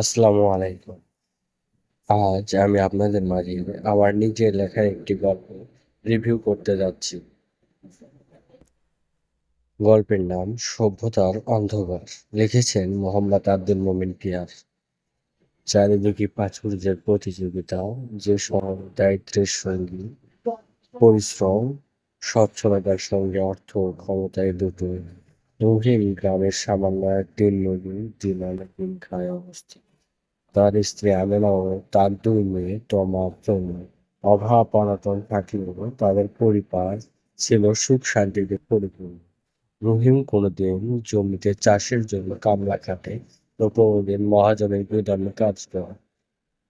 আসসালামু আলাইকুম। আজ আমি আপনাদের মাঝে আমার নিজের লেখা একটি গল্প রিভিউ করতে যাচ্ছি। গল্পের নাম সভ্যতার অন্ধকার। লিখেছেন মোহাম্মদ আব্দুল মোমিন পিয়াস। চারিদিকে প্রাচুর্যের প্রতিযোগিতা, যে শহর দারিদ্র্যের সঙ্গী, পরিশ্রম, সচ্ছলতার সঙ্গে অর্থ ও ক্ষমতা এই দুটোই। রহিম গ্রামের সামান্য এক দিনমজুর দিন আনে দিন খায় অবস্থিত। তার স্ত্রী আমেনা ও তার দুই মেয়ে তমা তনু। অভাব অনটন থাকলেও তাদের পরিবার ছিল সুখ শান্তিতে পরিপূর্ণ। রহিম কোনোদিন জমিতে চাষের জন্য কামলা খাটে, তো কোনোদিন মহাজনের গুদামে কাজ করে।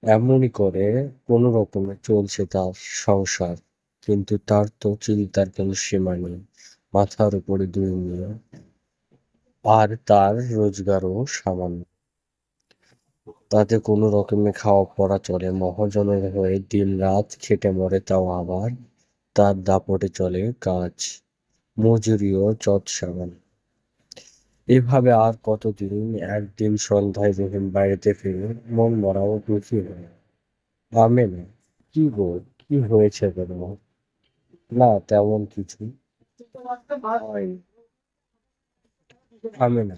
এমনই করে কোনো রকমে চলছে তার সংসার। কিন্তু তার তো চিন্তার কোনো সীমা নেই। মাথার উপরে দুই মেয়ে, আর তার রোজগারও সামান্য। তাতে কোনো রকমে খাওয়া পড়া চলে। মহাজনের হয়ে দিন রাত খেটে মরে, তাও আবার তার দাপটে চলে কাজ, মজুরি ও যৎসামান্য। এভাবে আর কতদিন। একদিন সন্ধ্যায় রহিম বাড়িতে ফিরে মন মরা ও দুঃখী হয়ে। আমেনা, কি গো, কি হয়েছে তোমার? না, তেমন কিছু হয়নি। আমেনা,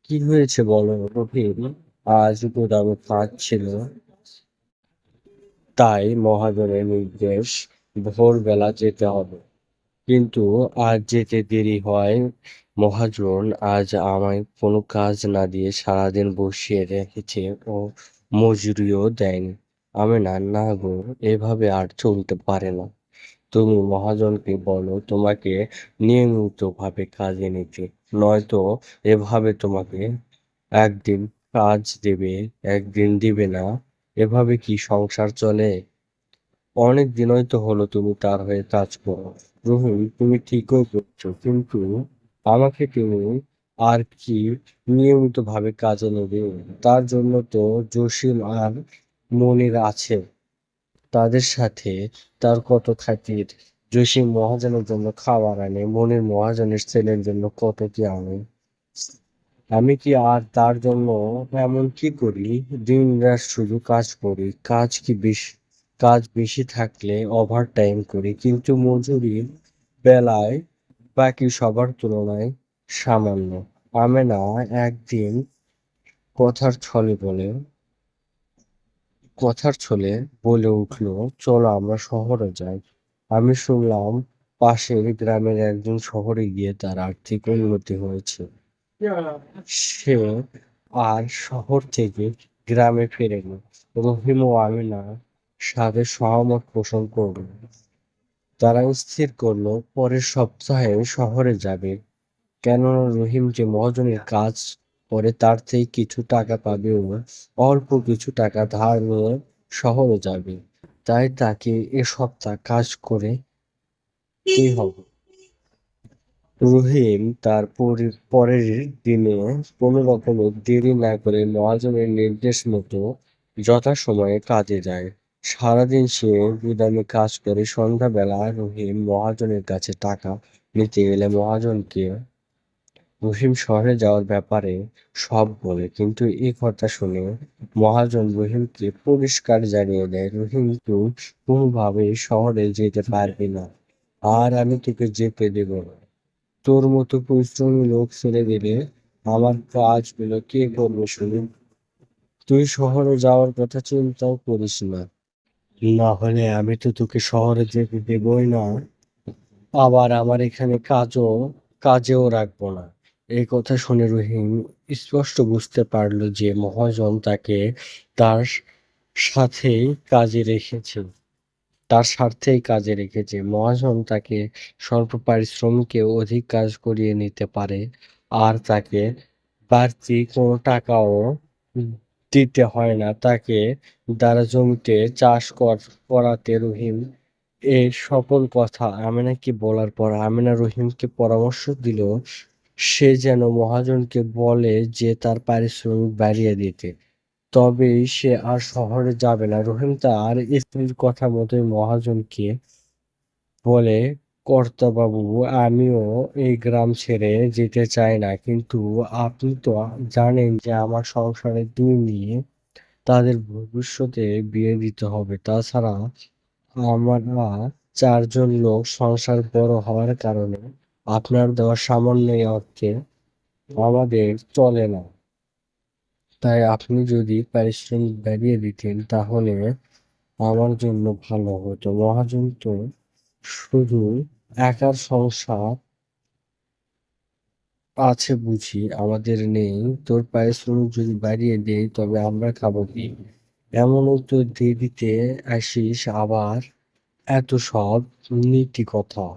কি হয়েছে বলো? রহিম, আজ গুদামে কাজ ছিল, তাই মহাজনের নির্দেশ ভোরবেলা যেতে হবে। কিন্তু আজ যেতে দেরি হয়। মহাজন আজ আমায় কোনো কাজ না দিয়ে সারাদিন বসিয়ে রেখেছে ও মজুরিও দেয়নি। আমি না, না গো, এভাবে আর চলতে পারে না। তুমি মহাজনকে বলো তোমাকে নিয়মিতভাবে কাজে নিতে, নয়তো এভাবে তোমাকে একদিন কাজ দেবে, একদিন দিবে না। এভাবে কি সংসার চলে? অনেক দিনই তো হলো তুমি তার হয়ে কাজ করো। রহিম, তুমি ঠিকই করছো, কিন্তু আমাকে তুমি আর কি নিয়মিত ভাবে কাজে নেবে? তার জন্য তো জসিম আর মনির আছে, তাদের সাথে তার কত খাতির। জসিম মহাজনের জন্য খাবার আনে, মনির মহাজনের ছেলের জন্য কত কি আনে। আমি কি আর তার জন্য এমন কি করি? দিন রাত শুধু কাজ করি। কাজ বেশি থাকলে ওভার টাইম করি, কিন্তু মজুরির বেলায় বাকি সবার তুলনায় সামান্য। আমেনা একদিন কথার ছলে বলে কথার ছলে বলে উঠল, চলো আমরা শহরে যাই। আমি শুনলাম পাশের গ্রামের একজন শহরে গিয়ে তার আর্থিক উন্নতি হয়েছে। সে আর শহর থেকে গ্রামে ফেরেনি। রহিম ও আমিনা সাথে সহমত পোষণ করল। তারা স্থির করলো পরের সপ্তাহে শহরে যাবে। কেননা রহিম যে মহাজনের কাজ করে তার থেকে কিছু টাকা পাবে ও অল্প কিছু টাকা ধার নিয়ে শহরে যাবে। তাই তাকে এ সপ্তাহ কাজ করতেই হবে। রহিম তার পরের দিনে কোনো রকমে দেরি না করে মহাজনের নির্দেশ মতো যথাসময়ে কাজে যায়। সারাদিন সে গুদামে কাজ করে। সন্ধ্যাবেলা রহিম মহাজনের কাছে টাকা নিতে গেলে রহিম শহরে যাওয়ার ব্যাপারে সব বলে, কিন্তু এই কথা শুনে মহাজন রহিমকে পরিষ্কার জানিয়ে দেয়, রহিম, তুই কোনোভাবেই শহরে যেতে পারবি না, আর আমি তোকে যেতে দেব না। তোর মতো পরিশ্রমী লোক ছেড়ে দিলে আমার কাজগুলো কে করবে শুনি? তুই শহরে যাওয়ার কথা চিন্তাও করিস না। না হলে আমি তো তোকে শহরে যেতে দেবই না, আবার আমার এখানে কাজেও রাখবো না। এই কথা শুনে রহিম স্পষ্ট বুঝতে পারল যে মহাজন তাকে তার সাথেই কাজে রেখেছে তার স্বার্থেই কাজে রেখেছে। মহাজন তাকে স্বল্প পারিশ্রমিকে অধিক কাজ করিয়ে নিতে পারে, আর তাকে বাড়তি কোনো টাকাও দিতে হয় না। তাকে দ্বারা জমিতে করাতে রহিম এ সকল কথা আমেনাকে বলার পর আমেনা রহিমকে পরামর্শ দিল সে যেন মহাজনকে বলে যে তার পারিশ্রমিক বাড়িয়ে দিতে। তবেই সে আর শহরে যাবে না। রহিম তার স্ত্রীর কথা মতোই মহাজনকে বলে কর্তাবাবু, আমিও এই গ্রাম ছেড়ে যেতে চাই না, কিন্তু আপনি তো জানেন যে আমার সংসারে 2 মেয়ে, তাদের ভবিষ্যতে বিয়ে দিতে হবে। তাছাড়া আমরা 4 জন লোক, সংসার বড় হওয়ার কারণে আপনার দেওয়া সামান্য এই অর্থে আমাদের চলে না। তাই আপনি যদি পারিশ্রমিক বাড়িয়ে দিতেন তাহলে আমার জন্য ভালো হতো। মহাজন তো শুধু একার সংসার আছে বুঝি, আমাদের নেই? তোর পারিশ্রমিক যদি বাড়িয়ে দেই তবে আমরা খাবো কি? এমন উত্তর দিয়ে দিতে আসিস আবার এত সব নীতি কথা।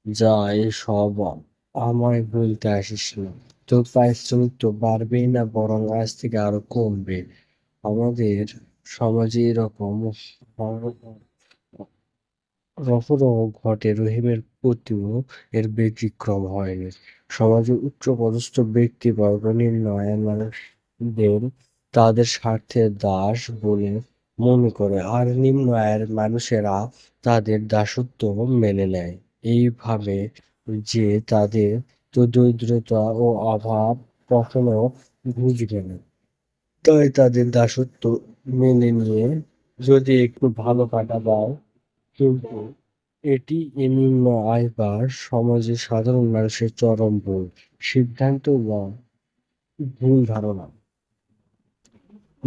যা, এসব আমায় বলতে আসিস না। তোর পারিশ্রমিক তো বাড়বেই না, বরং আজ থেকে আরো কমবে। আমাদের সমাজে এরকম রফরহ ঘটে, রহিমের প্রতিও এর ব্যতিক্রম হয়নি। সমাজের উচ্চপদস্থ ব্যক্তিবর্গ নিম্ন আয়ের মানুষদের তাদের স্বার্থের দাস বলে মনে করে, আর নিম্ন আয়ের মানুষেরা তাদের দাসত্ব মেনে নেয়। এইভাবে যে তাদের তো দরিদ্রতা ও অভাব কখনো বুঝবে না, তাই তাদের দাসত্ব মেনে নিয়ে যদি একটু ভালো কাটা দেয়। কিন্তু এটি নিম্ন আয় বা সমাজের সাধারণ মানুষের চরম ভুল সিদ্ধান্ত বা ভুল ধারণা।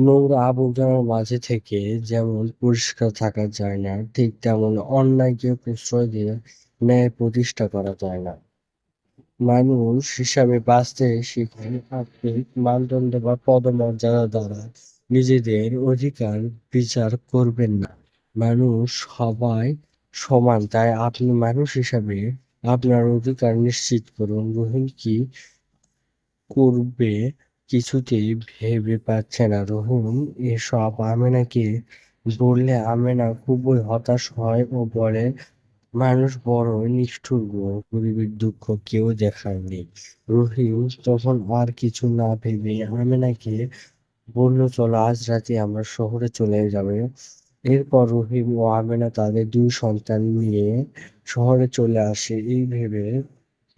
নোংরা আবর্জনার মাঝে থেকে যেমন পরিষ্কার থাকা যায় না, ঠিক তেমন অন্যায়কে প্রশ্রয় দিয়ে ন্যায় প্রতিষ্ঠা করা যায় না। মানুষ হিসাবে বাঁচতে শিখুন, আর্থিক মানদণ্ড বা পদমর্যাদা দ্বারা নিজেদের অধিকার বিচার করবেন না। মানুষ সবাই সমান, তাই আপনি মানুষ হিসাবে আপনার অধিকার নিশ্চিত করুন। রহিম কি করবে কিছুতেই ভেবে পাচ্ছে না। রহিম এসব আমেনাকে বললে আমেনা খুবই হতাশ হয় ও বলে, মানুষ বড়ই নিষ্ঠুর গো, গরিবের দুঃখ কেউ দেখায়নি। রহিম তখন আর কিছু না ভেবে আমেনাকে বলল, চলো আজ রাতে আমরা শহরে চলে যাবে। এরপর রহিম ও আমেনা তাদের 2 সন্তান নিয়ে শহরে চলে আসে, এই ভেবে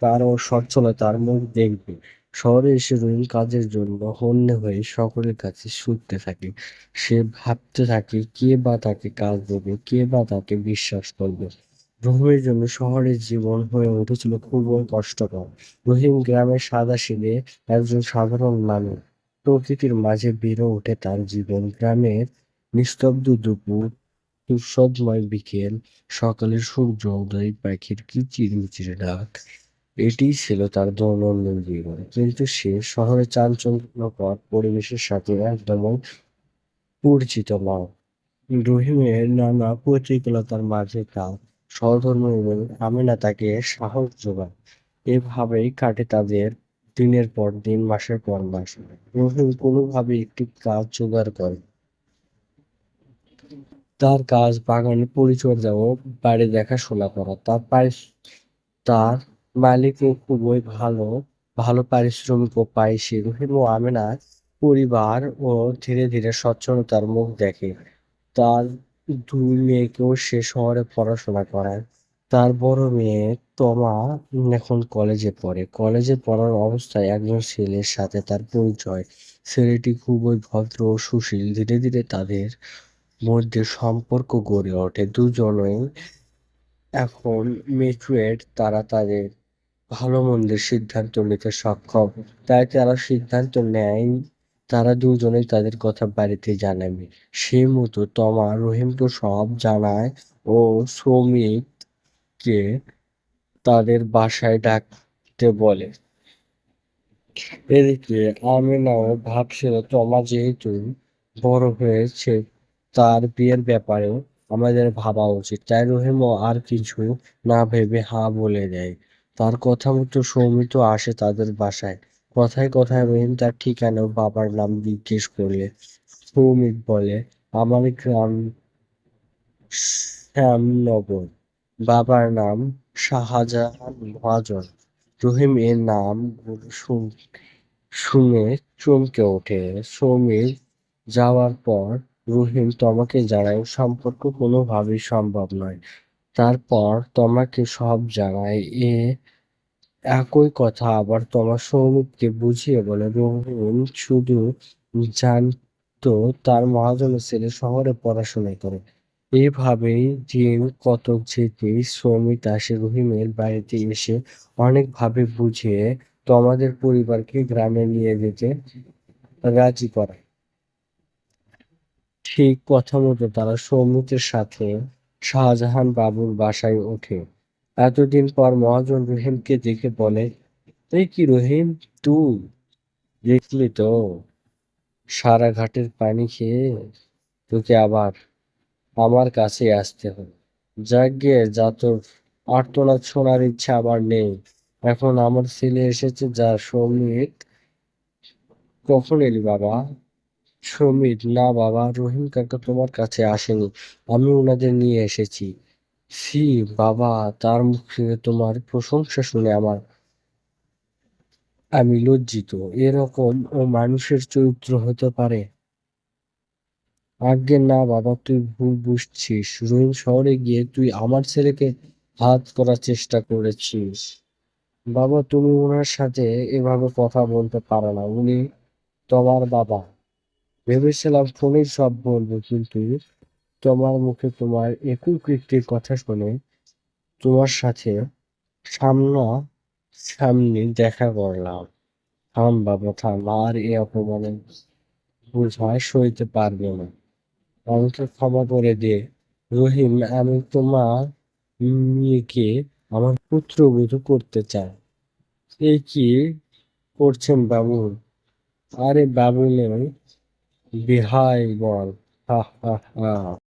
তার ও সচ্ছলতার মুখ দেখবে। শহরে এসে রহিম কাজের জন্য হন্যে হয়ে সকলের কাছে ছুটতে থাকে। সে ভাবতে থাকে কে বা তাকে কাজ দেবে, কে বা তাকে বিশ্বাস করবে। রহিমের জন্য শহরের জীবন হয়ে উঠেছিল খুবই কষ্টকর। রহিম গ্রামের সাদাসিধে একজন সাধারণ মানুষ। প্রকৃতির মাঝে বেড়ে ওঠে তার জীবন। গ্রামের নিস্তব্ধ দুপুর, তুষারময় বিকেল, সকালের সূর্য উদয়, পাখির কিচিরমিচির ডাক, এটিই ছিল তার দৈনন্দিন জীবন। কিন্তু সে শহরের চাঞ্চল্যকর পরিবেশের সাথে একদমই পরিচিত নয়। রহিমের নানা প্রতিকূলতার মাঝে তার সহধর্মিণী আমেনা তাকে সাহস যোগায়। এভাবেই কাটে তাদের দিনের পর দিন, মাসের পর মাস। রহিম কোনোভাবে একটি কাজ জোগাড় করে। তার কাজ বাগানের পরিচর্যা ও বাড়ি দেখাশোনা করা। তার মালিকও খুবই ভালো ভালো পারিশ্রমিকও পায় সে। রহিম ও আমেনার পরিবার ও ধীরে ধীরে সচ্ছলতার মুখ দেখে। তার 2 মেয়েকেও সে শহরে পড়াশোনা করায়। তার বড় মেয়ে তমা এখন কলেজে পড়ে। কলেজে পড়ার অবস্থায় একজন ছেলের সাথে তার পরিচয়। ছেলেটি খুবই ভদ্র ও সুশীল। ধীরে ধীরে তাদের মধ্যে সম্পর্ক গড়ে ওঠে। দুজনেই এখন ম্যাচুরেড, তারা তাদের ভালো মন্দের সিদ্ধান্ত নিতে সক্ষম। তাই তারা সিদ্ধান্ত নেয় তারা দুজনেই তাদের কথা বাড়িতে জানাবে। সেই মতো তমা রহিমকে সব জানায় ও শ্রমিককে তাদের বাসায় ডাকতে বলে। এদিকে আমিনাও ভাবছিল, তমা যেহেতু বড় হয়েছে, তার বিয়ের ব্যাপারেও আমাদের ভাবা উচিত। তাই রহিমও আর কিছু না ভেবে হা বলে দেয়। তার কথা মতো সৌমিত আসে তাদের বাসায়। কথায় কথায় রহিম তার ঠিকানা ও বাবার নাম জিজ্ঞেস করলে সৌমিত বলে, আমার গ্রাম শ্যামনগর, বাবার নাম শাহজাহান মহাজন। রহিম এর নাম শুনে চমকে ওঠে। সৌমির যাওয়ার পর রহিম তমাকে জানায় সম্পর্ক কোনোভাবেই সম্ভব নয়। তারপর তোমাকে সব জানায়। একই কথা আবার তোমার সৌমিককে বুঝিয়ে বলে। রহিম শুধু জানতো তার মহাজনের ছেলে শহরে পড়াশোনা করে। এভাবেই দিন কতক যেতেই সৌমিক আসে রহিমের বাড়িতে এসে অনেকভাবে বুঝিয়ে তোমাদের পরিবারকে গ্রামে নিয়ে যেতে রাজি করায়। ঠিক কথামতো তারা সৌমিকের সাথে শাহজাহান বাবুর বাসায় ওঠে। এতদিন পর মহাজন রহিমকে দেখে বলে, এই কি রহিম, তুই দেখলি তো সারা ঘাটের পানি খেয়ে তোকে আবার আমার কাছে আসতে হলো। যাক গে যা, তোর আর্তনাদ শোনার ইচ্ছা আবার নেই। এখন আমার ছেলে এসেছে, যা। সৌমিক, কখন এলি বাবা? সমিত, না বাবা, রহিম কাকা তোমার কাছে আসেনি, আমি ওনাদের নিয়ে এসেছি। ছি বাবা, তার মুখ থেকে তোমার প্রশংসা শুনে আমি লজ্জিত। এরকম ও মানুষের চরিত্র হতে পারে? আজ্ঞে না বাবা, তুই ভুল বুঝছিস। রহিম শহরে গিয়ে তুই আমার ছেলেকে হাত করার চেষ্টা করেছিস। বাবা, তুমি ওনার সাথে এভাবে কথা বলতে পারো না, উনি তোমার বাবা। ভেবেছিলাম ফোনেই সব বলবো, কিন্তু তোমার মুখে তোমার একই কীর্তির কথা শুনে তোমার সাথে সামনা সামনি দেখা করলাম। থাম বাবা থাম, আর এ অপমানের বোঝায় সইতে পারবে না। আমাকে ক্ষমা করে দে রহিম, আমি তোমার মেয়েকে আমার পুত্রবধূ করতে চাই। এই কি করছেন বাবু? আরে বাবু নেই, বিহাই বল। হা হা হা।